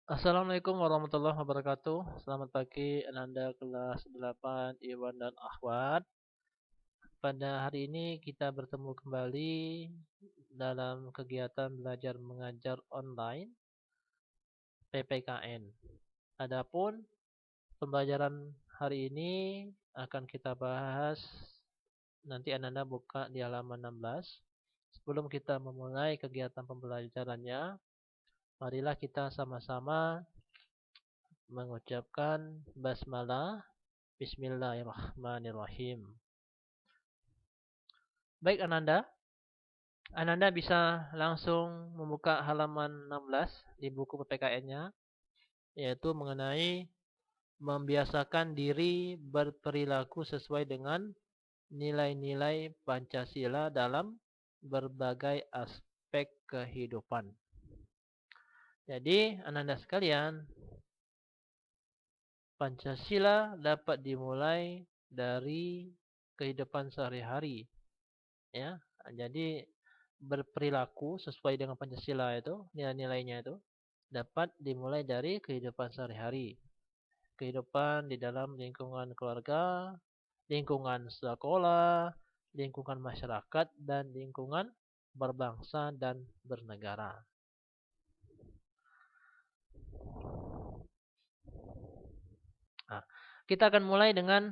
Assalamualaikum warahmatullahi wabarakatuh. Selamat pagi Ananda kelas 8 Iwan dan Akhwat. Pada hari ini kita bertemu kembali dalam kegiatan belajar mengajar online PPKN. Adapun pembelajaran hari ini akan kita bahas, nanti Ananda buka di halaman 16. Sebelum kita memulai kegiatan pembelajarannya, marilah kita sama-sama mengucapkan basmalah. Bismillahirrahmanirrahim. Baik Ananda bisa langsung membuka halaman 16 di buku PPKN-nya, yaitu mengenai membiasakan diri berperilaku sesuai dengan nilai-nilai Pancasila dalam berbagai aspek kehidupan. Jadi, Ananda sekalian, Pancasila dapat dimulai dari kehidupan sehari-hari, ya. Jadi berperilaku sesuai dengan Pancasila itu, nilai-nilainya itu dapat dimulai dari kehidupan sehari-hari. Kehidupan di dalam lingkungan keluarga, lingkungan sekolah, lingkungan masyarakat, dan lingkungan berbangsa dan bernegara. Nah, kita akan mulai dengan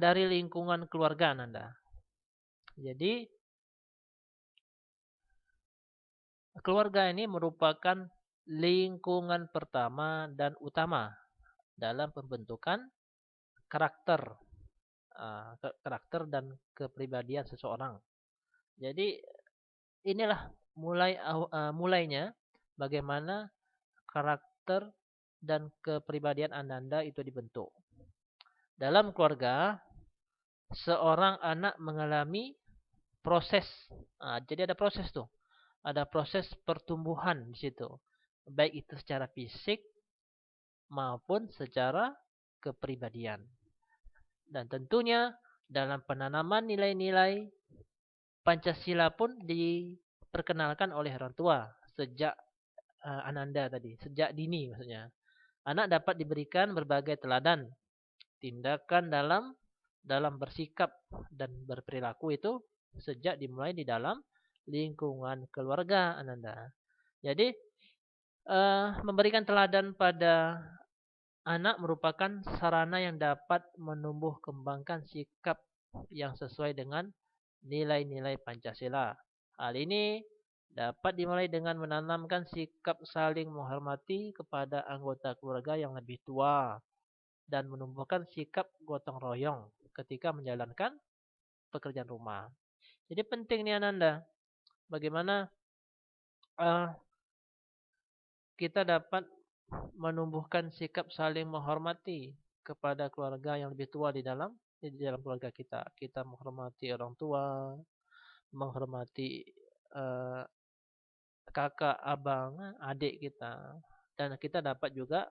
dari lingkungan keluarga Nanda. Jadi keluarga ini merupakan lingkungan pertama dan utama dalam pembentukan karakter, karakter dan kepribadian seseorang. Jadi inilah mulainya bagaimana karakter dan kepribadian Ananda itu dibentuk. Dalam keluarga, seorang anak mengalami proses. Jadi ada proses tuh. Ada proses pertumbuhan di situ. Baik itu secara fisik maupun secara kepribadian. Dan tentunya dalam penanaman nilai-nilai Pancasila pun diperkenalkan oleh orang tua sejak Ananda tadi, sejak dini maksudnya. Anak dapat diberikan berbagai teladan, tindakan dalam bersikap dan berperilaku itu sejak dimulai di dalam lingkungan keluarga Ananda. Jadi memberikan teladan pada anak merupakan sarana yang dapat menumbuh kembangkan sikap yang sesuai dengan nilai-nilai Pancasila. Hal ini dapat dimulai dengan menanamkan sikap saling menghormati kepada anggota keluarga yang lebih tua dan menumbuhkan sikap gotong royong ketika menjalankan pekerjaan rumah. Jadi penting nih Ananda, bagaimana uh, kita dapat menumbuhkan sikap saling menghormati kepada keluarga yang lebih tua di dalam keluarga kita. Kita menghormati orang tua, menghormati uh, kakak, abang, adik kita. Dan kita dapat juga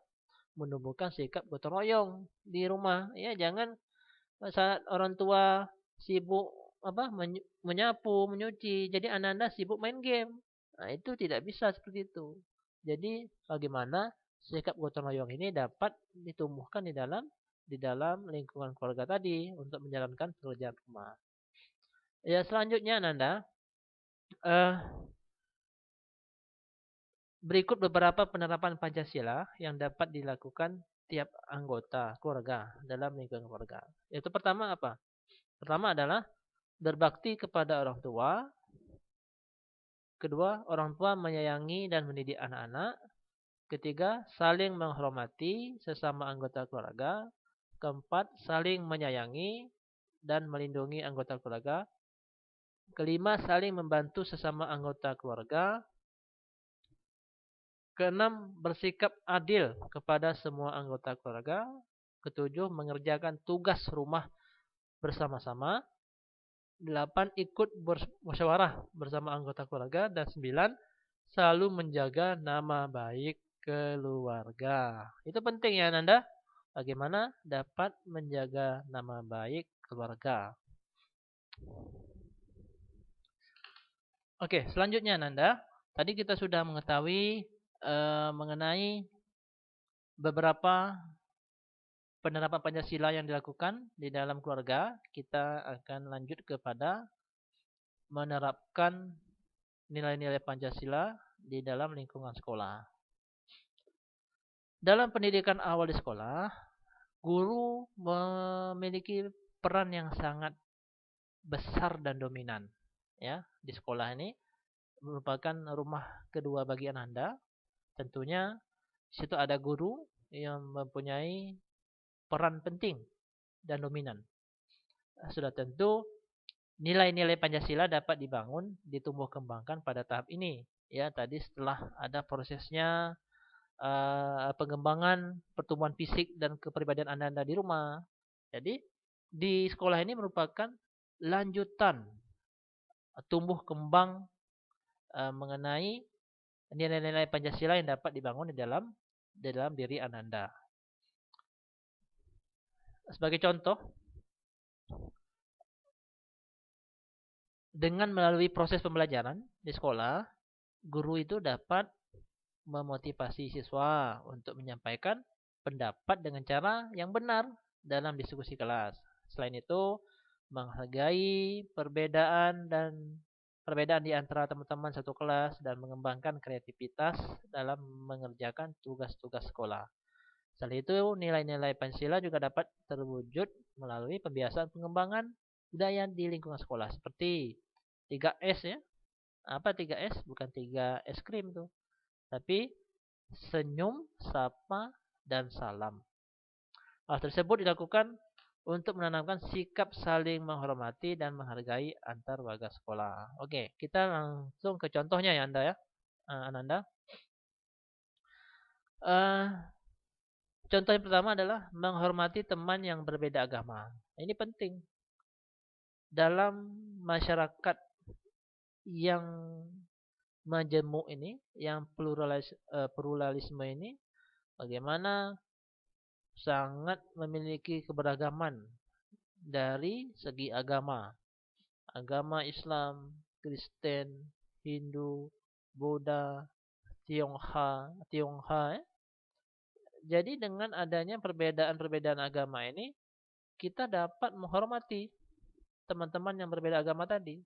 menumbuhkan sikap gotong royong di rumah. Ya, jangan saat orang tua sibuk menyapu, menyuci, jadi anak-anak sibuk main game. Nah, itu tidak bisa seperti itu. Jadi, bagaimana sikap gotong royong ini dapat ditumbuhkan di dalam lingkungan keluarga tadi untuk menjalankan pekerjaan rumah. Ya, selanjutnya Nanda, eh, berikut beberapa penerapan Pancasila yang dapat dilakukan tiap anggota keluarga dalam lingkungan keluarga. Itu pertama apa? Pertama adalah berbakti kepada orang tua. Kedua, orang tua menyayangi dan mendidik anak-anak. Ketiga, saling menghormati sesama anggota keluarga. Keempat, saling menyayangi dan melindungi anggota keluarga. Kelima, saling membantu sesama anggota keluarga. Keenam, bersikap adil kepada semua anggota keluarga. Ketujuh, mengerjakan tugas rumah bersama-sama. 8, ikut bermusyawarah bersama anggota keluarga. Dan 9, selalu menjaga nama baik keluarga. Itu penting ya Nanda. Bagaimana dapat menjaga nama baik keluarga. Oke, selanjutnya Nanda. Tadi kita sudah mengetahui mengenai beberapa penerapan Pancasila yang dilakukan di dalam keluarga, kita akan lanjut kepada menerapkan nilai-nilai Pancasila di dalam lingkungan sekolah. Dalam pendidikan awal di sekolah, guru memiliki peran yang sangat besar dan dominan. Ya, di sekolah ini merupakan rumah kedua bagi Anda. Tentunya di situ ada guru yang mempunyai peran penting dan dominan. Sudah tentu nilai-nilai Pancasila dapat dibangun, ditumbuh kembangkan pada tahap ini. Ya, tadi setelah ada prosesnya pengembangan pertumbuhan fisik dan kepribadian Anda di rumah. Jadi di sekolah ini merupakan lanjutan tumbuh kembang mengenai nilai-nilai Pancasila yang dapat dibangun di dalam diri Anda. Sebagai contoh, dengan melalui proses pembelajaran di sekolah, guru itu dapat memotivasi siswa untuk menyampaikan pendapat dengan cara yang benar dalam diskusi kelas. Selain itu, menghargai perbedaan di antara teman-teman satu kelas dan mengembangkan kreativitas dalam mengerjakan tugas-tugas sekolah. Selain itu, nilai-nilai Pancasila juga dapat terwujud melalui pembiasaan pengembangan budaya di lingkungan sekolah seperti 3S ya. Apa 3S? Bukan 3 es krim tuh. Tapi senyum, sapa, dan salam. Hal tersebut dilakukan untuk menanamkan sikap saling menghormati dan menghargai antar warga sekolah. Oke, kita langsung ke contohnya ya Anda ya, Ananda. Contoh yang pertama adalah menghormati teman yang berbeda agama. Ini penting dalam masyarakat yang majemuk ini, yang pluralisme ini, bagaimana sangat memiliki keberagaman dari segi agama. Agama Islam, Kristen, Hindu, Buddha, Tionghoa. Jadi dengan adanya perbedaan-perbedaan agama ini, kita dapat menghormati teman-teman yang berbeda agama tadi.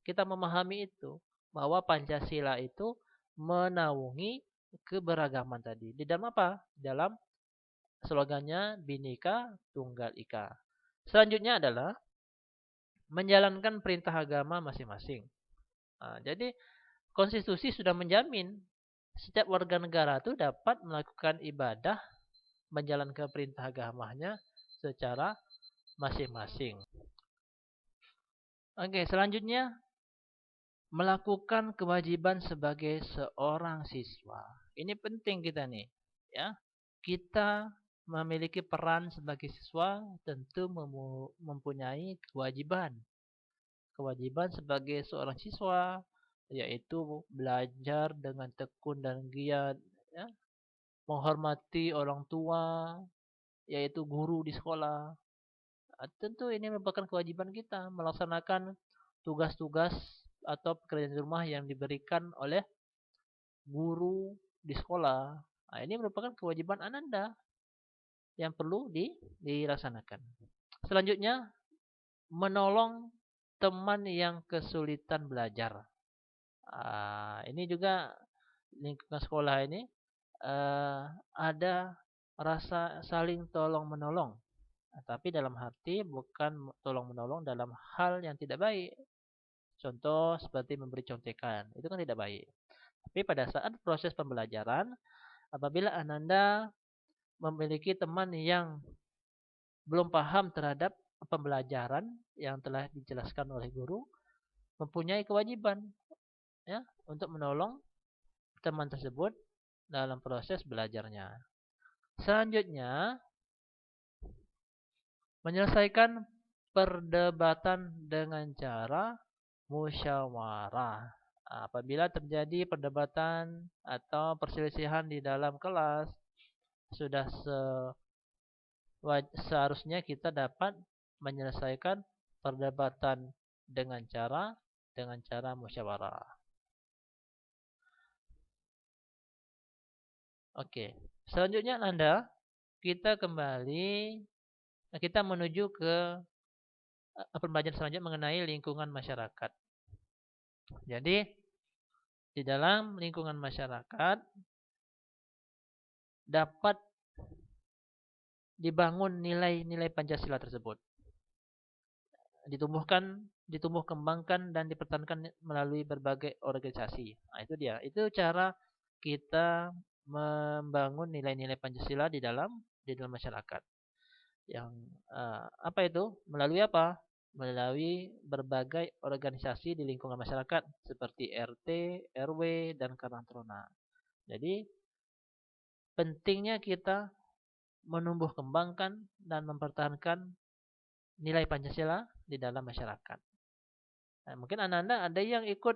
Kita memahami itu, bahwa Pancasila itu menaungi keberagaman tadi. Di dalam apa? Dalam slogannya Bhinneka Tunggal Ika. Selanjutnya adalah menjalankan perintah agama masing-masing. Nah, jadi konstitusi sudah menjamin setiap warga negara itu dapat melakukan ibadah, menjalankan perintah agamanya secara masing-masing. Oke, selanjutnya melakukan kewajiban sebagai seorang siswa. Ini penting kita nih, ya. Kita memiliki peran sebagai siswa tentu mempunyai kewajiban. Kewajiban sebagai seorang siswa yaitu belajar dengan tekun dan giat, ya, menghormati orang tua, yaitu guru di sekolah. Tentu ini merupakan kewajiban kita melaksanakan tugas-tugas atau pekerjaan di rumah yang diberikan oleh guru di sekolah. Nah, ini merupakan kewajiban Anda yang perlu dilaksanakan. Selanjutnya, menolong teman yang kesulitan belajar. Ini juga lingkungan sekolah ini ada rasa saling tolong menolong. Tapi dalam hati bukan tolong menolong dalam hal yang tidak baik. Contoh seperti memberi contekan, itu kan tidak baik. Tapi pada saat proses pembelajaran, apabila Ananda memiliki teman yang belum paham terhadap pembelajaran yang telah dijelaskan oleh guru, mempunyai kewajiban ya untuk menolong teman tersebut dalam proses belajarnya. Selanjutnya, menyelesaikan perdebatan dengan cara musyawarah. Apabila terjadi perdebatan atau perselisihan di dalam kelas, sudah seharusnya kita dapat menyelesaikan perdebatan dengan cara musyawarah. Oke. Selanjutnya Anda, kita menuju ke pembelajaran selanjutnya mengenai lingkungan masyarakat. Jadi, di dalam lingkungan masyarakat dapat dibangun nilai-nilai Pancasila tersebut. Ditumbuh kembangkan dan dipertahankan melalui berbagai organisasi. Nah, itu dia. Itu cara kita membangun nilai-nilai Pancasila di dalam masyarakat. Yang apa itu? Melalui apa? Melalui berbagai organisasi di lingkungan masyarakat seperti RT, RW, dan Karang Taruna. Jadi pentingnya kita menumbuh kembangkan dan mempertahankan nilai Pancasila di dalam masyarakat. Nah, mungkin anak-anak ada yang ikut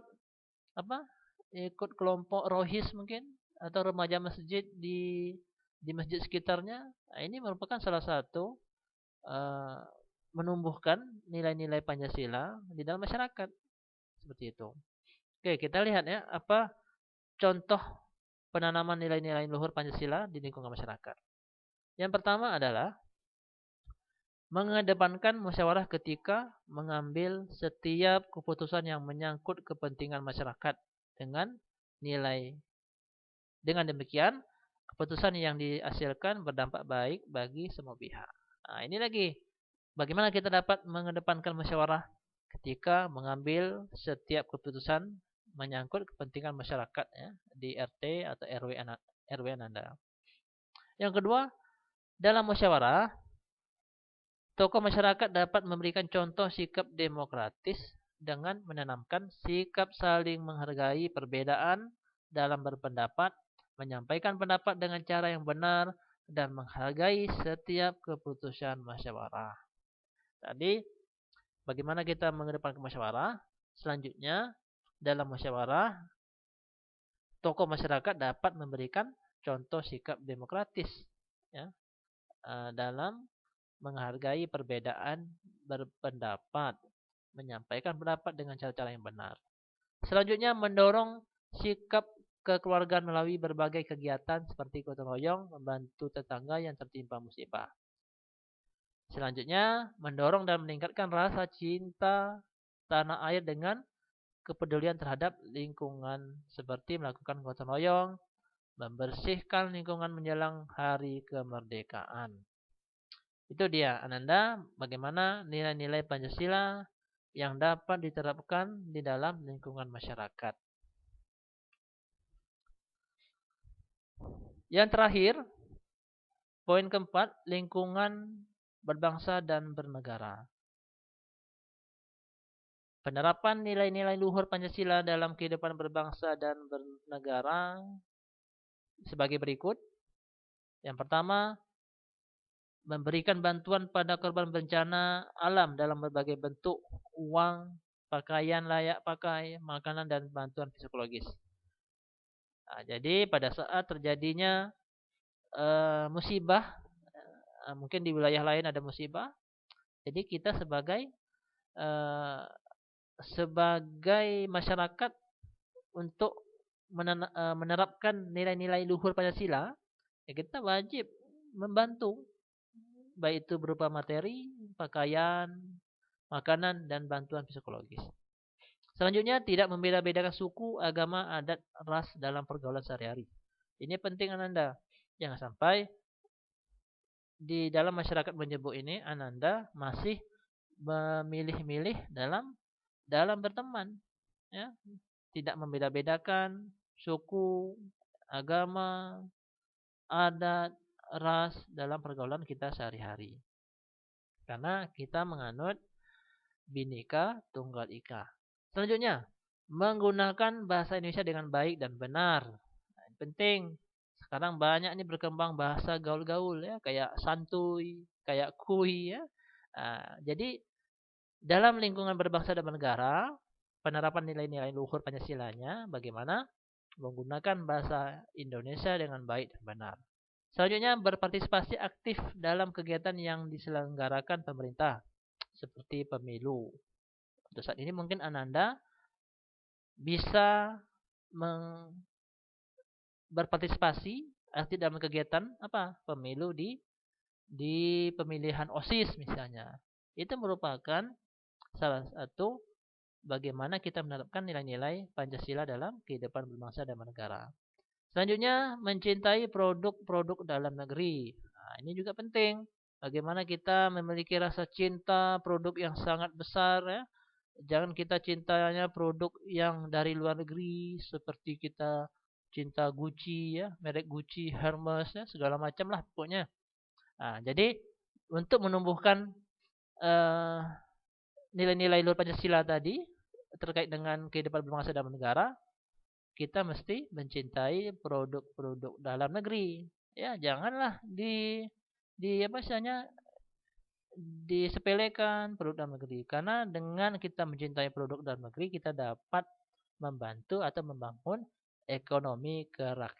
apa? Ikut kelompok rohis mungkin atau remaja masjid di masjid sekitarnya. Nah, ini merupakan salah satu uh, menumbuhkan nilai-nilai Pancasila di dalam masyarakat seperti itu. Oke, kita lihat ya apa contoh penanaman nilai-nilai luhur Pancasila di lingkungan masyarakat. Yang pertama adalah mengedepankan musyawarah ketika mengambil setiap keputusan yang menyangkut kepentingan masyarakat dengan nilai. Dengan demikian, keputusan yang dihasilkan berdampak baik bagi semua pihak. Nah, ini lagi. Bagaimana kita dapat mengedepankan musyawarah ketika mengambil setiap keputusan menyangkut kepentingan masyarakat ya, di RT atau RW Anda. Yang kedua, dalam musyawarah tokoh masyarakat dapat memberikan contoh sikap demokratis dengan menanamkan sikap saling menghargai perbedaan dalam berpendapat, menyampaikan pendapat dengan cara yang benar, dan menghargai setiap keputusan musyawarah. Tadi, bagaimana kita mengedepankan musyawarah? Selanjutnya, dalam musyawarah, tokoh masyarakat dapat memberikan contoh sikap demokratis ya, dalam menghargai perbedaan berpendapat, menyampaikan pendapat dengan cara-cara yang benar. Selanjutnya mendorong sikap kekeluargaan melalui berbagai kegiatan seperti gotong royong, membantu tetangga yang tertimpa musibah. Selanjutnya mendorong dan meningkatkan rasa cinta tanah air dengan kepedulian terhadap lingkungan seperti melakukan gotong royong, membersihkan lingkungan menjelang hari kemerdekaan. Itu dia, Ananda, bagaimana nilai-nilai Pancasila yang dapat diterapkan di dalam lingkungan masyarakat. Yang terakhir, poin keempat, lingkungan berbangsa dan bernegara. Penerapan nilai-nilai luhur Pancasila dalam kehidupan berbangsa dan bernegara sebagai berikut. Yang pertama, memberikan bantuan pada korban bencana alam dalam berbagai bentuk, uang, pakaian layak pakai, makanan, dan bantuan psikologis. Nah, jadi pada saat terjadinya musibah, mungkin di wilayah lain ada musibah, jadi kita sebagai masyarakat untuk menerapkan nilai-nilai luhur Pancasila, ya kita wajib membantu, baik itu berupa materi, pakaian, makanan, dan bantuan psikologis. Selanjutnya, tidak membeda-bedakan suku, agama, adat, ras dalam pergaulan sehari-hari. Ini penting Ananda. Jangan sampai di dalam masyarakat menyebut ini Ananda masih memilih-milih dalam berteman, ya. Tidak membeda-bedakan suku, agama, adat, ras dalam pergaulan kita sehari-hari. Karena kita menganut Bhinneka Tunggal Ika. Selanjutnya, menggunakan bahasa Indonesia dengan baik dan benar. Nah, ini penting. Sekarang banyak nih berkembang bahasa gaul-gaul ya, kayak santuy, kayak kuy ya. Nah, jadi dalam lingkungan berbangsa dan bernegara, penerapan nilai-nilai luhur Pancasilanya bagaimana? Menggunakan bahasa Indonesia dengan baik dan benar. Selanjutnya, berpartisipasi aktif dalam kegiatan yang diselenggarakan pemerintah, seperti pemilu. Untuk saat ini mungkin Ananda bisa berpartisipasi aktif dalam kegiatan apa? Pemilu di pemilihan OSIS misalnya. Itu merupakan salah satu bagaimana kita menerapkan nilai-nilai Pancasila dalam kehidupan berbangsa dan bernegara. Selanjutnya, mencintai produk-produk dalam negeri. Nah, ini juga penting. Bagaimana kita memiliki rasa cinta produk yang sangat besar ya. Jangan kita cintanya produk yang dari luar negeri seperti kita cinta Gucci ya, merek Gucci, Hermes ya, segala macam lah pokoknya. Nah, jadi untuk menumbuhkan eh, nilai-nilai luhur Pancasila tadi terkait dengan kehidupan berbangsa dan bernegara, kita mesti mencintai produk-produk dalam negeri. Ya, janganlah di apa istilahnya disepelekan produk dalam negeri. Karena dengan kita mencintai produk dalam negeri, kita dapat membantu atau membangun ekonomi kerakyatan.